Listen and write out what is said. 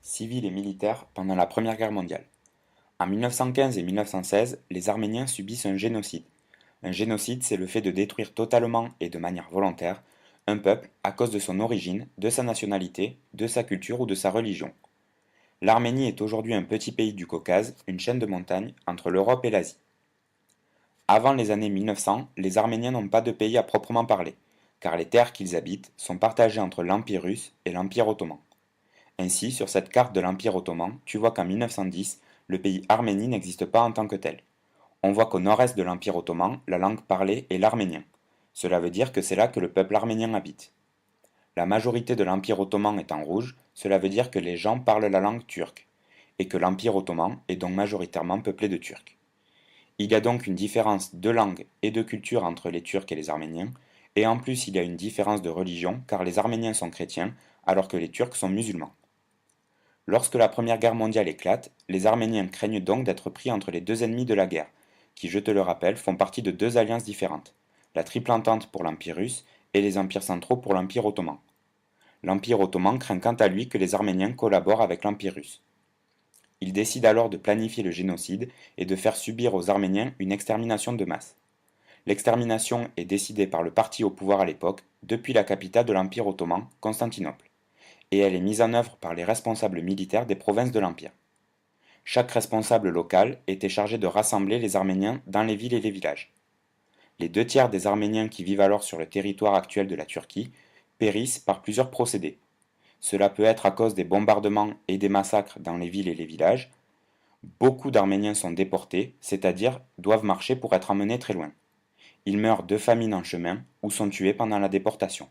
civils et militaires pendant la Première Guerre mondiale. En 1915 et 1916, les Arméniens subissent un génocide. Un génocide, c'est le fait de détruire totalement et de manière volontaire un peuple à cause de son origine, de sa nationalité, de sa culture ou de sa religion. L'Arménie est aujourd'hui un petit pays du Caucase, une chaîne de montagnes entre l'Europe et l'Asie. Avant les années 1900, les Arméniens n'ont pas de pays à proprement parler, car les terres qu'ils habitent sont partagées entre l'Empire russe et l'Empire ottoman. Ainsi, sur cette carte de l'Empire ottoman, tu vois qu'en 1910, le pays Arménie n'existe pas en tant que tel. On voit qu'au nord-est de l'Empire ottoman, la langue parlée est l'arménien. Cela veut dire que c'est là que le peuple arménien habite. La majorité de l'Empire ottoman est en rouge, cela veut dire que les gens parlent la langue turque, et que l'Empire ottoman est donc majoritairement peuplé de Turcs. Il y a donc une différence de langue et de culture entre les Turcs et les Arméniens, et en plus il y a une différence de religion car les Arméniens sont chrétiens alors que les Turcs sont musulmans. Lorsque la Première Guerre mondiale éclate, les Arméniens craignent donc d'être pris entre les deux ennemis de la guerre, qui, je te le rappelle, font partie de deux alliances différentes, la Triple Entente pour l'Empire russe et les empires centraux pour l'Empire ottoman. L'Empire ottoman craint quant à lui que les Arméniens collaborent avec l'Empire russe. Il décide alors de planifier le génocide et de faire subir aux Arméniens une extermination de masse. L'extermination est décidée par le parti au pouvoir à l'époque, depuis la capitale de l'Empire ottoman, Constantinople, et elle est mise en œuvre par les responsables militaires des provinces de l'Empire. Chaque responsable local était chargé de rassembler les Arméniens dans les villes et les villages. Les deux tiers des Arméniens qui vivent alors sur le territoire actuel de la Turquie périssent par plusieurs procédés. Cela peut être à cause des bombardements et des massacres dans les villes et les villages. Beaucoup d'Arméniens sont déportés, c'est-à-dire doivent marcher pour être emmenés très loin. Ils meurent de famine en chemin ou sont tués pendant la déportation.